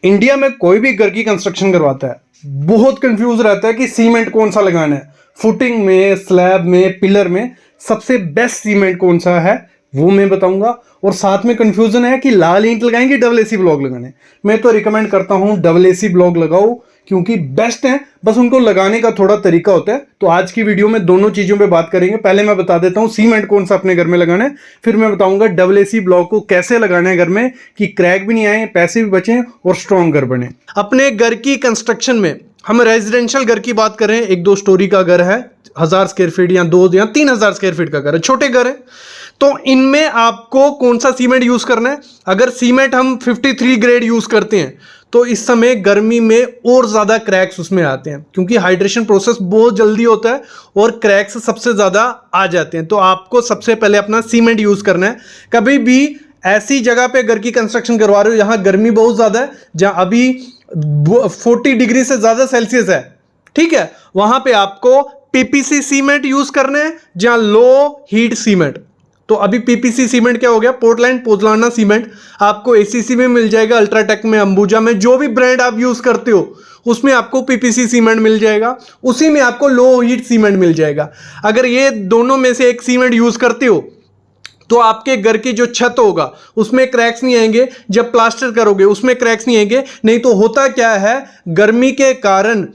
India में कोई भी घर की कंस्ट्रक्शन करवाता है बहुत कंफ्यूज रहता है कि सीमेंट कौन सा लगाना है, फुटिंग में, स्लैब में, पिलर में सबसे बेस्ट सीमेंट कौन सा है वो मैं बताऊंगा। और साथ में कंफ्यूजन है कि लाल ईंट लगाएंगे डबल एसी ब्लॉक लगाने। मैं तो रिकमेंड करता हूं डबल एसी ब्लॉक लगाओ क्योंकि बेस्ट है, बस उनको लगाने का थोड़ा तरीका होता है। तो आज की वीडियो में दोनों चीजों पे बात करेंगे। पहले मैं बता देता हूं सीमेंट कौन सा अपने घर में लगाना है, फिर मैं बताऊंगा डबल एसी ब्लॉक को कैसे लगाना है घर में कि क्रैक भी नहीं आए, पैसे भी बचें और स्ट्रॉन्ग घर बने। अपने घर की कंस्ट्रक्शन में हम रेजिडेंशियल घर की बात करें, 1-2 स्टोरी का घर है, 1000 स्क्वायर फीट या 2 या 3000 स्क्वायर फीट का घर है, छोटे घर है, तो इनमें आपको कौन सा सीमेंट यूज करना है। अगर सीमेंट हम 53 ग्रेड यूज करते हैं तो इस समय गर्मी में और ज्यादा क्रैक्स उसमें आते हैं क्योंकि हाइड्रेशन प्रोसेस बहुत जल्दी होता है और क्रैक्स सबसे ज्यादा आ जाते हैं। तो आपको सबसे पहले अपना सीमेंट यूज करना है। कभी भी ऐसी जगह पे घर की कंस्ट्रक्शन करवा रहे हो जहां गर्मी बहुत ज्यादा है, जहां अभी 40 डिग्री से ज्यादा सेल्सियस है, ठीक है, वहां पे आपको पीपीसी सीमेंट यूज करना है, जहां लो हीट सीमेंट। तो अभी पीपीसी सीमेंट क्या हो गया, पोर्टलैंड पोज़लाना सीमेंट आपको एसीसी में मिल जाएगा, अल्ट्राटेक में, अंबुजा में, जो भी ब्रांड आप यूज करते हो उसमें आपको पीपीसी सीमेंट मिल जाएगा, उसी में आपको लो हीट सीमेंट मिल जाएगा। अगर ये दोनों में से एक सीमेंट यूज करते हो तो आपके घर की जो छत होगा उसमें क्रैक्स नहीं आएंगे, जब प्लास्टर करोगे उसमें क्रैक्स नहीं आएंगे। नहीं तो होता क्या है, गर्मी के कारण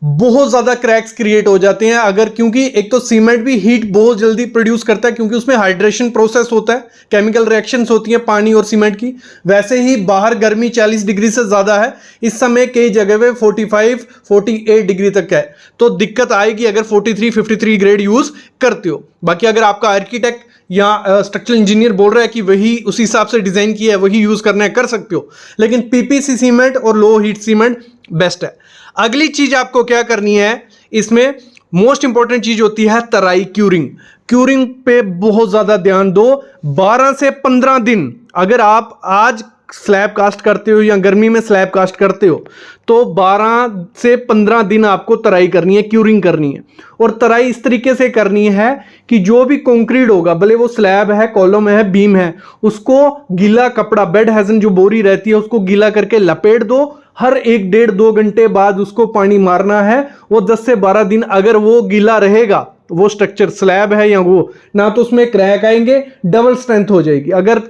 बहुत ज्यादा क्रैक्स क्रिएट हो जाते हैं। अगर क्योंकि एक तो सीमेंट भी हीट बहुत जल्दी प्रोड्यूस करता है क्योंकि उसमें हाइड्रेशन प्रोसेस होता है, केमिकल रिएक्शंस होती हैं पानी और सीमेंट की। वैसे ही बाहर गर्मी 40 डिग्री से ज्यादा है, इस समय कई जगह पे 45-48 डिग्री तक है, तो दिक्कत आएगी अगर 43-53 ग्रेड यूज करते हो। बाकी अगर आपका आर्किटेक्ट या स्ट्रक्चरल इंजीनियर बोल रहा है कि वही उसी हिसाब से डिजाइन किया है, वही यूज करना है, कर सकते हो, लेकिन पीपीसी सीमेंट और लो हीट सीमेंट बेस्ट है। अगली चीज आपको क्या करनी है, इसमें मोस्ट इंपॉर्टेंट चीज होती है तराई, क्यूरिंग। क्यूरिंग पे बहुत ज्यादा ध्यान दो। 12 से 15 दिन अगर आप आज स्लैब कास्ट करते हो या गर्मी में स्लैब कास्ट करते हो तो 12 से 15 दिन आपको तराई करनी है, क्यूरिंग करनी है। और तराई इस तरीके से करनी है कि जो भी कंक्रीट होगा, भले वो स्लैब है, कॉलम है, बीम है, उसको गीला कपड़ा, बेड हैजन जो बोरी रहती है उसको गीला करके लपेट दो। हर 1-1.5-2 घंटे बाद उसको पानी मारना है। वो 10 से 12 दिन अगर वो गीला रहेगा, वो स्ट्रक्चर स्लैब है या वो, ना तो उसमें क्रैक आएंगे, डबल स्ट्रेंथ हो जाएगी। अगर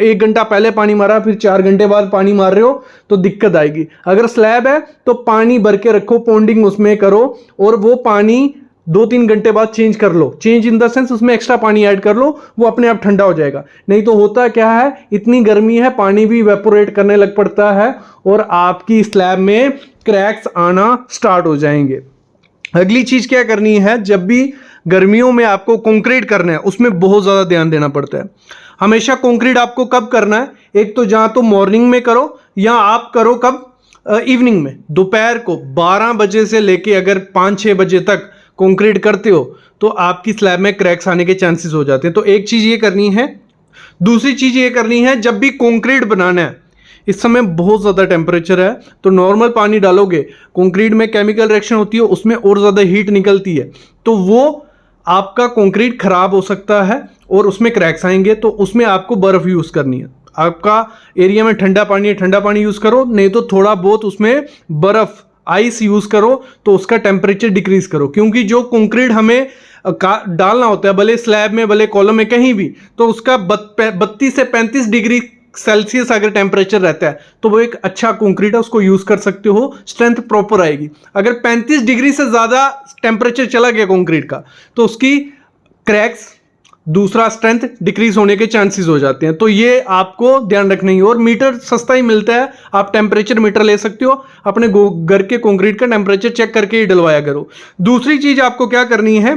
1 घंटा पहले पानी मारा फिर 4 घंटे बाद पानी मार रहे हो तो दिक्कत आएगी। अगर स्लैब है तो पानी भर के रखो, पॉन्डिंग उसमें करो और वो पानी 2-3 घंटे बाद चेंज कर लो। चेंज इन द सेंस उसमें एक्स्ट्रा पानी ऐड कर लो, वो अपने आप ठंडा हो जाएगा। नहीं तो होता क्या है, इतनी गर्मी है पानी भी इवेपोरेट करने लग पड़ता है और आपकी स्लैब में क्रैक्स आना स्टार्ट हो जाएंगे। अगली चीज क्या करनी है, जब भी गर्मियों में आपको कंक्रीट करना है उसमें बहुत ज्यादा ध्यान देना पड़ता है। हमेशा कंक्रीट आपको कब करना है, एक तो जहां तो मॉर्निंग में करो या आप करो कब, इवनिंग में, दोपहर को 12 बजे से लेके अगर 5-6 बजे तक कंक्रीट करते हो तो आपकी स्लैब में क्रैक्स आने के चांसेस हो जाते हैं। तो एक चीज ये करनी है। दूसरी चीज ये करनी है, जब भी कंक्रीट बनाना है, इस समय बहुत ज़्यादा टेम्परेचर है तो नॉर्मल पानी डालोगे, कंक्रीट में केमिकल रिएक्शन होती है, उसमें और ज़्यादा हीट निकलती है, तो वो आपका कंक्रीट खराब हो सकता है और उसमें क्रैक्स आएंगे। तो उसमें आपको बर्फ़ यूज़ करनी है। आपका एरिया में ठंडा पानी है, ठंडा पानी यूज़ करो, नहीं तो थोड़ा बहुत उसमें बर्फ़, आइस यूज़ करो, तो उसका टेम्परेचर डिक्रीज करो। क्योंकि जो कंक्रीट हमें डालना होता है, भले स्लैब में भले कॉलम में कहीं भी, तो उसका 32 से 35 डिग्री सेल्सियस अगर टेम्परेचर रहता है तो वो एक अच्छा कंक्रीट है, उसको यूज कर सकते हो, स्ट्रेंथ प्रॉपर आएगी। अगर 35 डिग्री से ज्यादा टेम्परेचर चला गया कंक्रीट का तो उसकी क्रैक्स, दूसरा स्ट्रेंथ डिक्रीज होने के चांसेस हो जाते हैं। तो ये आपको ध्यान रखना ही। और मीटर सस्ता ही मिलता है, आप टेम्परेचर मीटर ले सकते हो, अपने घर के कंक्रीट का टेम्परेचर चेक करके ही डलवाया करो। दूसरी चीज आपको क्या करनी है,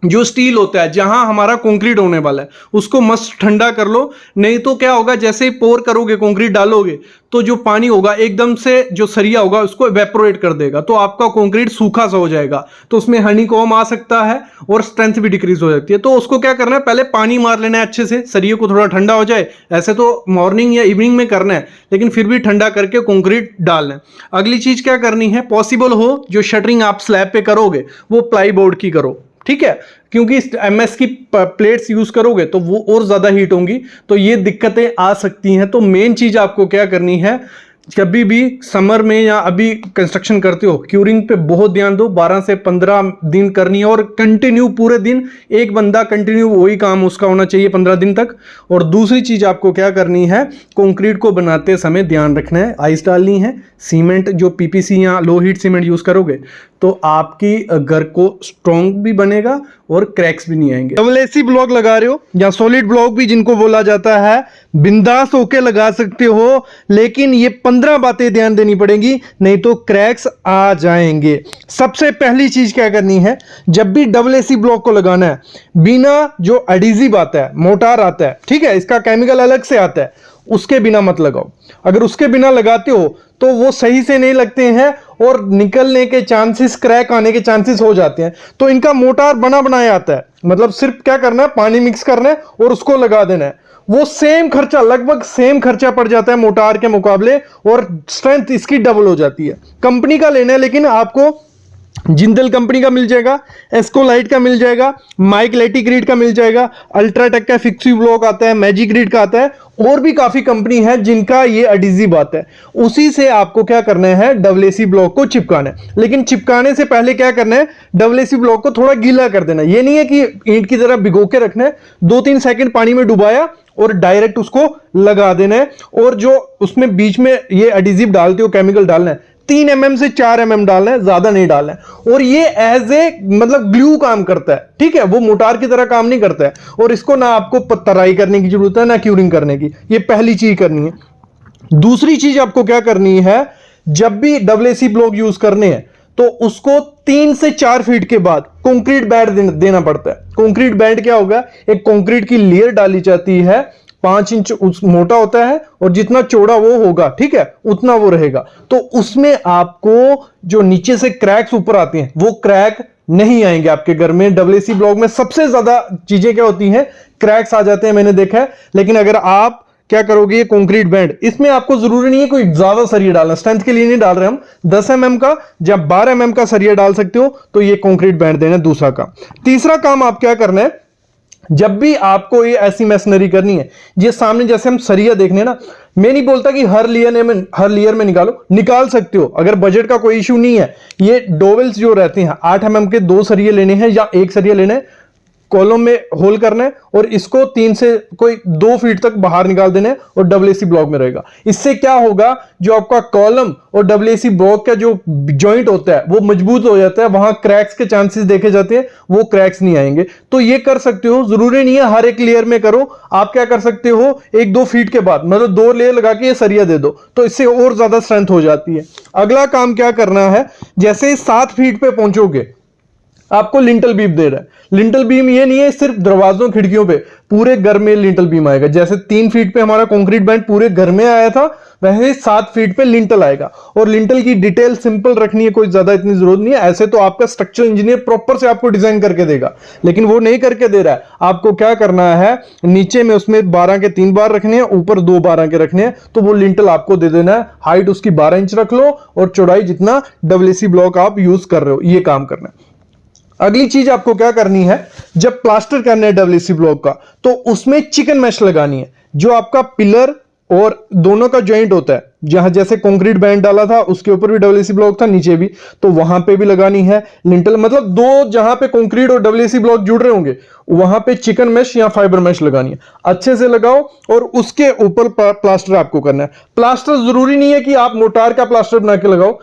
जो स्टील होता है जहां हमारा कंक्रीट होने वाला है उसको मस्त ठंडा कर लो। नहीं तो क्या होगा, जैसे ही पोर करोगे, कंक्रीट डालोगे, तो जो पानी होगा एकदम से जो सरिया होगा उसको इवेपोरेट कर देगा, तो आपका कंक्रीट सूखा सा हो जाएगा, तो उसमें हनीकॉम्ब आ सकता है और स्ट्रेंथ भी डिक्रीज हो जाती है। तो उसको क्या करना है, पहले पानी मार लेना है अच्छे से, सरिये को थोड़ा ठंडा हो जाए। ऐसे तो मॉर्निंग या इवनिंग में करना है, लेकिन फिर भी ठंडा करके कंक्रीट डालना है। अगली चीज क्या करनी है, पॉसिबल हो जो शटरिंग आप स्लैब पे करोगे वो प्लाई बोर्ड की करो, ठीक है, क्योंकि एमएस की प्लेट्स यूज करोगे तो वो और ज्यादा हीट होंगी, तो ये दिक्कतें आ सकती हैं। तो मेन चीज आपको क्या करनी है, कभी भी समर में या अभी कंस्ट्रक्शन करते हो, क्यूरिंग पे बहुत ध्यान दो। 12 से 15 दिन करनी है और कंटिन्यू पूरे दिन एक बंदा कंटिन्यू वही काम उसका होना चाहिए 15 दिन तक। और दूसरी चीज आपको क्या करनी है, कंक्रीट को बनाते समय ध्यान रखना है, आइस डालनी है। सीमेंट जो पीपीसी या लो हीट सीमेंट यूज करोगे तो आपकी घर को स्ट्रॉन्ग भी बनेगा और क्रैक्स भी नहीं आएंगे। डबल एसी ब्लॉक लगा रहे हो या सॉलिड ब्लॉक भी जिनको बोला जाता है, बिंदास होके लगा सकते हो, लेकिन ये 15 बातें ध्यान देनी पड़ेगी, नहीं तो क्रैक्स आ जाएंगे। सबसे पहली चीज क्या करनी है, जब भी डबल एसी ब्लॉक को लगाना है, बिना जो एडिजिव आता है, मोटार आता है, ठीक है, इसका केमिकल अलग से आता है, उसके बिना मत लगाओ। अगर उसके बिना लगाते हो तो वो सही से नहीं लगते हैं और निकलने के चांसेस, क्रैक आने के चांसेस हो जाते हैं। तो इनका मोटार बना बनाया आता है, मतलब सिर्फ क्या करना है, पानी मिक्स करना है और उसको लगा देना है। वो सेम खर्चा, लगभग सेम खर्चा पड़ जाता है मोटार के मुकाबले, और स्ट्रेंथ इसकी डबल हो जाती है। कंपनी का लेना है, लेकिन आपको जिंदल कंपनी का मिल जाएगा, एस्कोलाइट का मिल जाएगा, माइक लेटिग्रीड का मिल जाएगा, अल्ट्राटेक का फिक्सी ब्लॉक आता है, मैजिग्रीड का आता है, और भी काफी कंपनी है जिनका ये एडिजिव आता है। उसी से आपको क्या करना है, डबल एसी ब्लॉक को चिपकाना है। लेकिन चिपकाने से पहले क्या करना है, डबल एसी ब्लॉक को थोड़ा गीला कर देना। ये नहीं है कि ईंट की तरह भिगो के रखना है, 2-3 सेकंड पानी में डुबाया और डायरेक्ट उसको लगा देना है। और जो उसमें बीच में ये एडिजिव डालते हो, केमिकल डालना है, 3 mm से 4 mm डालना है, ज्यादा नहीं डालना है। और ये एज ए मतलब ग्लू काम करता है, ठीक है, वो मोटार की तरह काम नहीं करता है। और इसको ना आपको तराई करने की जरूरत है ना क्यूरिंग करने की, ये पहली चीज करनी है। दूसरी चीज आपको क्या करनी है, जब भी डबल एसी ब्लॉक यूज करने हैं तो उसको 3 से 4 फीट के बाद कंक्रीट बैंड देना पड़ता है। कंक्रीट बैंड क्या होगा, एक कंक्रीट की लेयर डाली जाती है, 5 इंच मोटा होता है और जितना चौड़ा वो होगा, ठीक है, उतना वो रहेगा। तो उसमें आपको जो नीचे से क्रैक्स ऊपर आते हैं वो क्रैक नहीं आएंगे आपके घर में। डबल एसी ब्लॉक में सबसे ज्यादा चीजें क्या होती हैं, क्रैक्स आ जाते हैं, मैंने देखा है। लेकिन अगर आप क्या करोगे, ये कंक्रीट बैंड, इसमें आपको जरूरी नहीं है कोई ज्यादा सरिया डालना, स्ट्रेंथ के लिए नहीं डाल रहे हम, 10 mm का या 12 mm का सरिया डाल सकते हो, तो ये कंक्रीट बैंड देना है दूसरा काम। तीसरा काम आप क्या करना है, जब भी आपको ये ऐसी मैसनरी करनी है, ये सामने जैसे हम सरिया देखने ना, मैं नहीं बोलता कि हर लेयर में निकालो, निकाल सकते हो अगर बजट का कोई इशू नहीं है। ये डोवेल्स जो रहते हैं, 8 mm के 2 सरिये लेने हैं या 1 सरिया लेना है, कॉलम में होल करना है और इसको 3 से कोई 2 फीट तक बाहर निकाल देना है और डबल एसी ब्लॉक में रहेगा। इससे क्या होगा, जो आपका कॉलम और डबल एसी ब्लॉक का जो जॉइंट होता है वो मजबूत हो जाता है, वहां क्रैक्स के चांसेस देखे जाते हैं, वो क्रैक्स नहीं आएंगे। तो ये कर सकते हो, जरूरी नहीं है हर एक लेयर में करो। आप क्या कर सकते हो, 1-2 फीट के बाद, मतलब 2 लेयर लगा के ये सरिया दे दो, तो इससे और ज्यादा स्ट्रेंथ हो जाती है। अगला काम क्या करना है, जैसे 7 फीट पे पहुंचोगे, आपको लिंटल बीम दे रहा है। लिंटल बीम ये नहीं है सिर्फ दरवाजों खिड़कियों पे, पूरे घर में लिंटल बीम आएगा। जैसे 3 फीट पे हमारा कंक्रीट बैंड पूरे घर में आया था, वैसे 7 फीट पे लिंटल आएगा। और लिंटल की डिटेल सिंपल रखनी है, कोई ज्यादा इतनी जरूरत नहीं है। ऐसे तो आपका स्ट्रक्चरल इंजीनियर प्रॉपर से आपको डिजाइन करके देगा, लेकिन वो नहीं करके दे रहा है। आपको क्या करना है, नीचे में उसमें 12 के 3 बार रखने हैं, ऊपर 2 12 के रखने हैं, तो वो लिंटल आपको दे देना है। हाइट उसकी 12 इंच रख लो और चौड़ाई जितना डबल एसी ब्लॉक आप यूज कर रहे हो, ये काम करना है। अगली चीज आपको क्या करनी है, जब प्लास्टर करना है डबल एसी ब्लॉक का, तो उसमें चिकन मैश लगानी है। जो आपका पिलर और दोनों का जॉइंट होता है, जहां जैसे कंक्रीट बैंड डाला था उसके ऊपर भी डबल एसी ब्लॉक था, नीचे भी, तो वहां पे भी लगानी है लिंटल। मतलब 2 जहां पे कंक्रीट और डबल एसी ब्लॉक जुड़ रहे होंगे, वहां पे चिकन मैश या फाइबर मैश लगानी है। अच्छे से लगाओ और उसके ऊपर प्लास्टर आपको करना है। प्लास्टर जरूरी नहीं है कि आप मोटार का प्लास्टर बना के लगाओ,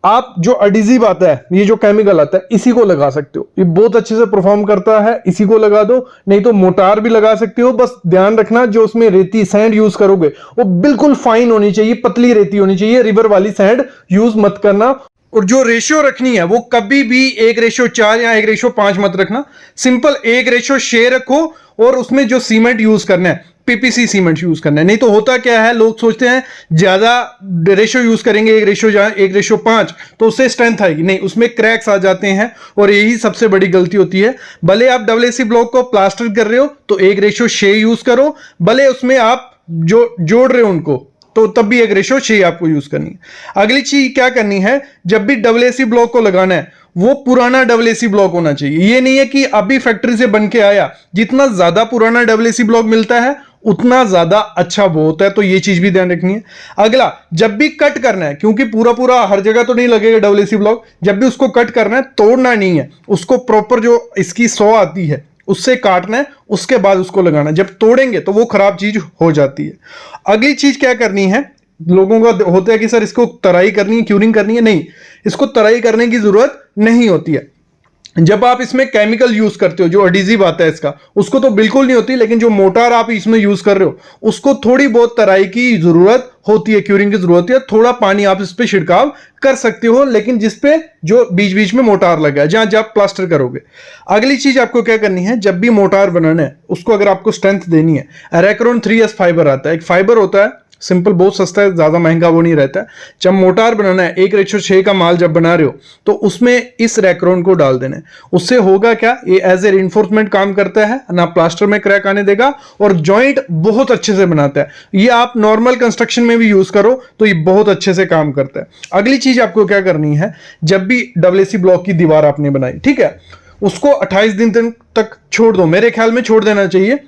आप जो एडिजिव आता है, ये जो केमिकल आता है, इसी को लगा सकते हो। ये बहुत अच्छे से परफॉर्म करता है, इसी को लगा दो। नहीं तो मोटार भी लगा सकते हो। बस ध्यान रखना, जो उसमें रेती सैंड यूज करोगे वो बिल्कुल फाइन होनी चाहिए, पतली रेती होनी चाहिए, रिवर वाली सैंड यूज मत करना। और जो रेशियो रखनी है वो कभी भी 1:4 या 1:5 मत रखना। सिंपल 1:6 रखो और उसमें जो सीमेंट यूज करना है, पीपीसी सीमेंट यूज करना है। नहीं तो होता क्या है, लोग सोचते हैं ज्यादा रेशियो यूज करेंगे, 1:5 तो उससे स्ट्रेंथ आएगी, नहीं, उसमें क्रैक्स आ जाते हैं और यही सबसे बड़ी गलती होती है। भले आप डबल एसी ब्लॉक को प्लास्टर कर रहे हो तो 1:6 यूज करो, भले उसमें आप जो जोड़ रहे हो उनको, तो तब भी 1:6 आपको यूज करनी है। अगली चीज क्या करनी है, जब भी डबल एसी ब्लॉक को लगाना है वो पुराना डबल एसी ब्लॉक होना चाहिए। ये नहीं है कि अभी फैक्ट्री से बन के आया, जितना ज्यादा पुराना डबल एसी ब्लॉक मिलता है उतना ज्यादा अच्छा वो होता है। तो ये चीज भी ध्यान रखनी है। अगला, जब भी कट करना है, क्योंकि पूरा पूरा हर जगह तो नहीं लगेगा डब्ल्यूसी ब्लॉक, जब भी उसको कट करना है, तोड़ना नहीं है उसको, प्रॉपर जो इसकी सौ आती है उससे काटना है, उसके बाद उसको लगाना है। जब तोड़ेंगे तो वो खराब चीज हो जाती है। अगली चीज क्या करनी है, लोगों का होता है कि सर इसको तराई करनी है, क्यूरिंग करनी है। नहीं, इसको तराई करने की जरूरत नहीं होती है। जब आप इसमें केमिकल यूज करते हो, जो एडिसिव आता है इसका, उसको तो बिल्कुल नहीं होती, लेकिन जो मोटार आप इसमें यूज कर रहे हो उसको थोड़ी बहुत तराई की जरूरत होती है, क्यूरिंग की जरूरत है। थोड़ा पानी आप इस पे छिड़काव कर सकते हो, लेकिन जिसपे जो बीच बीच में मोटार लगा है, जहां जब प्लास्टर करोगे। अगली चीज आपको क्या करनी है, जब भी मोटार बनाना है उसको अगर आपको स्ट्रेंथ देनी है, रेक्रोन 3S फाइबर आता है, एक फाइबर होता है सिंपल, बहुत सस्ता है, ज्यादा महंगा वो नहीं रहता है। जब मोटार बनाना है 1:6 का माल जब बना रहे हो, तो उसमें इस रैक्रोन को डाल देना है। उससे होगा क्या, ये एज ए रिइंफोर्समेंट काम करता है ना, प्लास्टर में क्रैक आने देगा, और जॉइंट बहुत अच्छे से बनाता है। ये आप नॉर्मल कंस्ट्रक्शन में भी यूज करो तो ये बहुत अच्छे से काम करता है। अगली चीज आपको क्या करनी है, जब भी डब्ल्यूसी ब्लॉक की दीवार आपने बनाई, ठीक है, उसको 28 दिन तक छोड़ दो। मेरे ख्याल में छोड़ देना चाहिए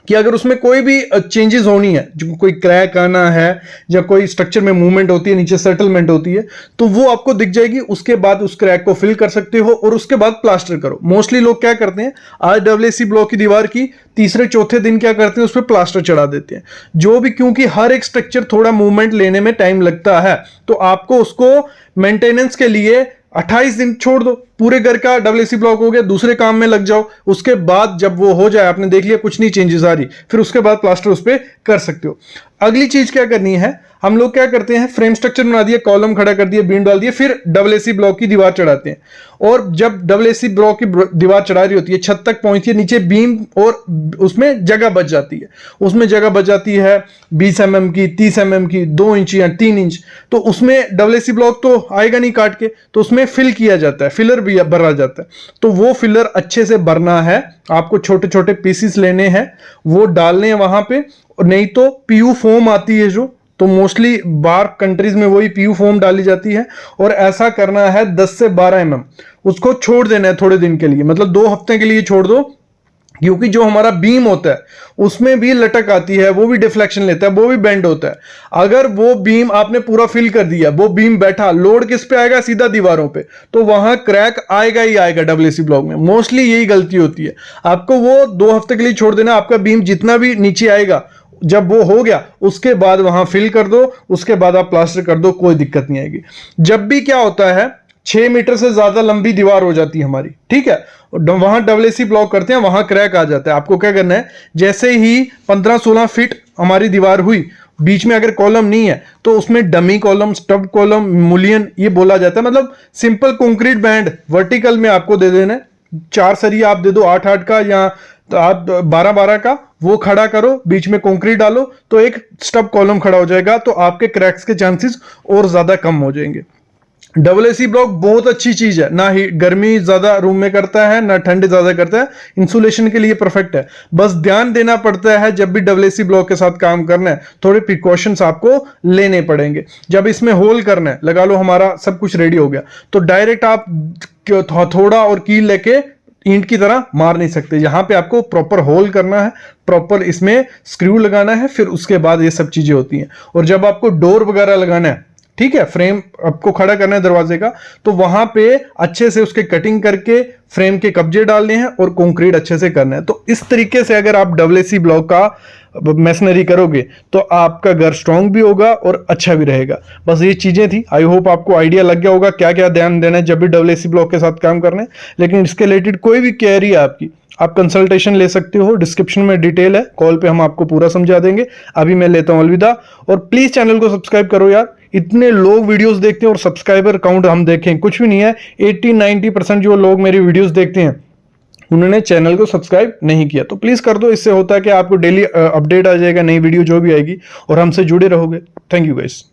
कि अगर उसमें कोई भी चेंजेस होनी है, जो कोई क्रैक आना है या कोई स्ट्रक्चर में मूवमेंट होती है, नीचे सेटलमेंट होती है, तो वो आपको दिख जाएगी। उसके बाद उस क्रैक को फिल कर सकते हो और उसके बाद प्लास्टर करो। मोस्टली लोग क्या करते हैं, आज डब्ल्यूसी ब्लॉक की दीवार की तीसरे चौथे दिन क्या करते हैं, उस पर प्लास्टर चढ़ा देते हैं। जो भी, क्योंकि हर एक स्ट्रक्चर थोड़ा मूवमेंट लेने में टाइम लगता है, तो आपको उसको मेंटेनेंस के लिए 28 दिन छोड़ दो। पूरे घर का डब्ल्यूसी ब्लॉक हो गया, दूसरे काम में लग जाओ। उसके बाद जब वो हो जाए, आपने देख लिया कुछ नहीं चेंजेस आ रही, फिर उसके बाद प्लास्टर उस पर कर सकते हो। अगली चीज क्या करनी है, हम लोग क्या करते हैं, फ्रेम स्ट्रक्चर बना दिया, कॉलम खड़ा कर दिया, बीम डाल दिया, फिर डब्ल्यूसी ब्लॉक की दीवार चढ़ाते हैं। और जब डब्ल्यूसी ब्लॉक की दीवार चढ़ा रही होती है, छत तक पहुंचती है, नीचे बीम और उसमें जगह बच जाती है। उसमें जगह बच जाती है 20 mm की, 30 mm की, 2 इंच या 3 इंच। तो उसमें डब्ल्यूसी ब्लॉक तो आएगा नहीं काट के, तो उसमें फिल किया जाता है, फिलर भी भरा जाता है। तो वो फिलर अच्छे से भरना है, आपको छोटे छोटे पीसीस लेने हैं, वो डालने हैं वहां पे। और नहीं तो पीयू फोम आती है जो, तो मोस्टली बाहर कंट्रीज में वही पीयू फोम डाली जाती है। और ऐसा करना है 10 से 12 mm, उसको छोड़ देना है थोड़े दिन के लिए, मतलब 2 हफ्ते के लिए छोड़ दो। क्योंकि जो हमारा बीम होता है उसमें भी लटक आती है, वो भी डिफ्लेक्शन लेता है, वो भी बेंड होता है। अगर वो बीम आपने पूरा फिल कर दिया, वो बीम बैठा, लोड किस पे आएगा, सीधा दीवारों पे, तो वहां क्रैक आएगा ही आएगा डब्ल्यूसी ब्लॉक में। मोस्टली यही गलती होती है। आपको वो 2 हफ्ते के लिए छोड़ देना, आपका बीम जितना भी नीचे आएगा, जब वो हो गया उसके बाद वहां फिल कर दो, उसके बाद आप प्लास्टर कर दो, कोई दिक्कत नहीं आएगी। जब भी क्या होता है, 6 मीटर से ज्यादा लंबी दीवार हो जाती है हमारी, ठीक है, वहां डब्ल्यूसी ब्लॉक करते हैं, वहां क्रैक आ जाता है। आपको क्या करना है, जैसे ही 15-16 फीट हमारी दीवार हुई, बीच में अगर कॉलम नहीं है तो उसमें डमी कॉलम, स्टब कॉलम, मुलियन ये बोला जाता है, मतलब सिंपल कंक्रीट बैंड वर्टिकल में आपको दे देना है। 4 सरिया आप दे दो 8-8 का, या तो आप 12-12 का, वो खड़ा करो, बीच में कंक्रीट डालो, तो एक स्टब कॉलम खड़ा हो जाएगा। तो आपके क्रैक्स के चांसेस और ज्यादा कम हो जाएंगे। डब्ल्यूसी ब्लॉक बहुत अच्छी चीज है, ना ही गर्मी ज्यादा रूम में करता है, ना ठंड ज्यादा करता है, इंसुलेशन के लिए परफेक्ट है। बस ध्यान देना पड़ता है, जब भी डब्ल्यूसी ब्लॉक के साथ काम करना है थोड़े प्रिकॉशंस आपको लेने पड़ेंगे। जब इसमें होल करना है, लगा लो हमारा सब कुछ रेडी हो गया, तो डायरेक्ट आप थोड़ा और कील लेके ईंट की तरह मार नहीं सकते। यहां पे आपको प्रॉपर होल करना है, प्रॉपर इसमें स्क्रू लगाना है, फिर उसके बाद ये सब चीजें होती हैं। और जब आपको डोर वगैरह लगाना है, ठीक है, फ्रेम आपको खड़ा करना है दरवाजे का, तो वहां पे अच्छे से उसके कटिंग करके फ्रेम के कब्जे डालने हैं और कंक्रीट अच्छे से करना है। तो इस तरीके से अगर आप डब्ल्यूसी ब्लॉक का मैसनरी करोगे तो आपका घर स्ट्रांग भी होगा और अच्छा भी रहेगा। बस ये चीजें थी, आई होप आपको आइडिया लग गया होगा क्या क्या ध्यान देना है जब भी डब्ल्यूसी ब्लॉक के साथ काम करना है। लेकिन इसके रिलेटेड कोई भी क्वेरी है आपकी, आप कंसल्टेशन ले सकते हो, डिस्क्रिप्शन में डिटेल है, कॉल पे हम आपको पूरा समझा देंगे। अभी मैं लेता हूं अलविदा, और प्लीज चैनल को सब्सक्राइब करो यार। इतने लोग वीडियोस देखते हैं और सब्सक्राइबर काउंट हम देखें कुछ भी नहीं है। 80-90% जो लोग मेरी वीडियोस देखते हैं उन्होंने चैनल को सब्सक्राइब नहीं किया, तो प्लीज कर दो। इससे होता है कि आपको डेली अपडेट आ जाएगा, नई वीडियो जो भी आएगी, और हमसे जुड़े रहोगे। Thank you guys.